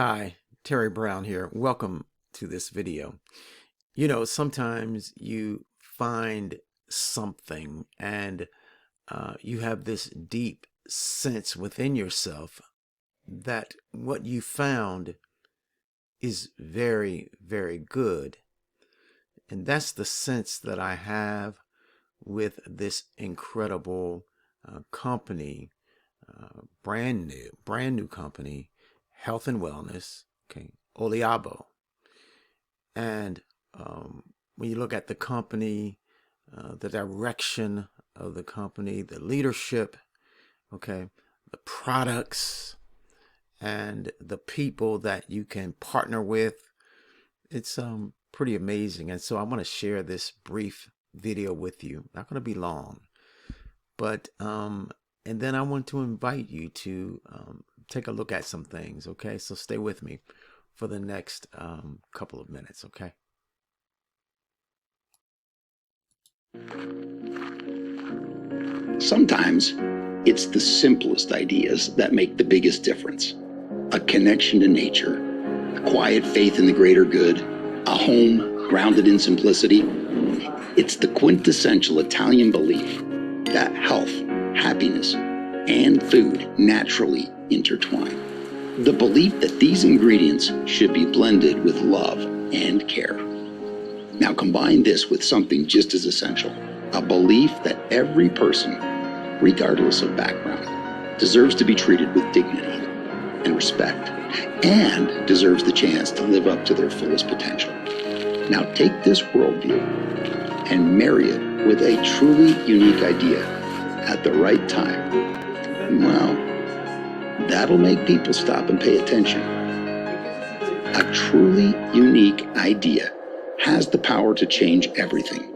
Hi, Terry Brown here. Welcome to this video. Sometimes you find something and you have this deep sense within yourself that what you found is very, very good. And that's the sense that I have with this incredible company, brand new company, health and wellness, okay, Oliabo. And when you look at the company, the direction of the company, the leadership, okay, the products, and the people that you can partner with, it's pretty amazing. And so I want to share this brief video with you. Not going to be long, but and then I want to invite you to take a look at some things. Okay, so stay with me for the next couple of minutes. Okay. Sometimes it's the simplest ideas that make the biggest difference. A connection to nature, a quiet faith in the greater good, a home grounded in simplicity. It's the quintessential Italian belief that health, happiness, and food naturally intertwine. The belief that these ingredients should be blended with love and care. Now combine this with something just as essential, a belief that every person, regardless of background, deserves to be treated with dignity and respect, and deserves the chance to live up to their fullest potential. Now take this worldview and marry it with a truly unique idea at the right time. Well, that'll make people stop and pay attention. A truly unique idea has the power to change everything.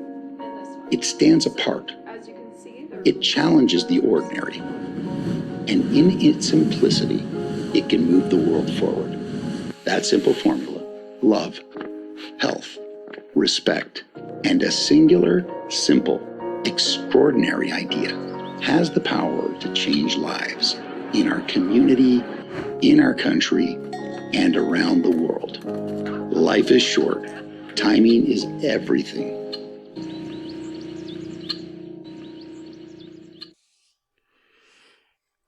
It stands apart. It challenges the ordinary. And in its simplicity, it can move the world forward. That simple formula, love, health, respect, and a singular, simple, extraordinary idea has the power to change lives in our community, in our country, and around the world. Life is short. Timing is everything.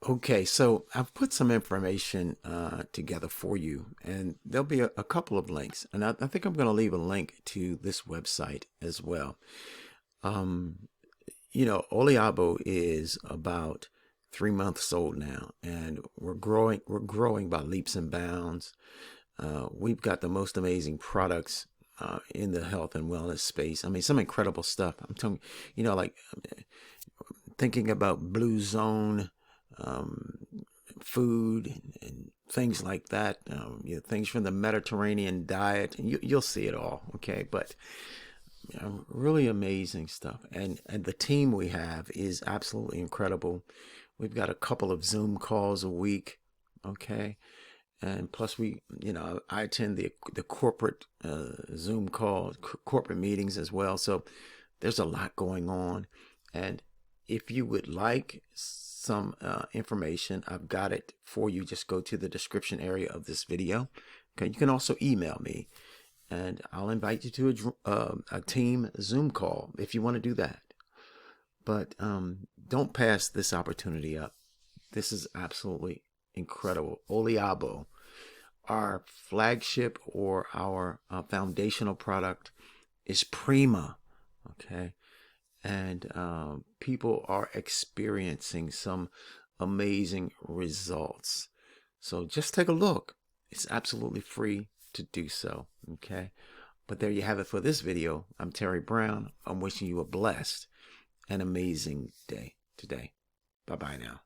Okay, so I've put some information together for you, and there'll be a couple of links, and I think I'm going to leave a link to this website as well. Oliabo is about 3 months old now, and we're growing by leaps and bounds. We've got the most amazing products in the health and wellness space. I mean, some incredible stuff. I'm telling you, like thinking about Blue Zone food and things like that, things from the Mediterranean diet, and you'll see it all. Okay, but really amazing stuff, and the team we have is absolutely incredible. We've got a couple of Zoom calls a week, okay, and plus I attend the corporate Zoom calls, corporate meetings as well. So there's a lot going on, and if you would like some information, I've got it for you. Just go to the description area of this video. Okay, you can also email me, and I'll invite you to a team Zoom call if you want to do that. But don't pass this opportunity up. This is absolutely incredible. Oliabo, our flagship or our foundational product, is Prima. Okay. And people are experiencing some amazing results. So just take a look. It's absolutely free to do so. Okay. But there you have it for this video. I'm Terry Brown. I'm wishing you a blessed and amazing day today. Bye-bye now.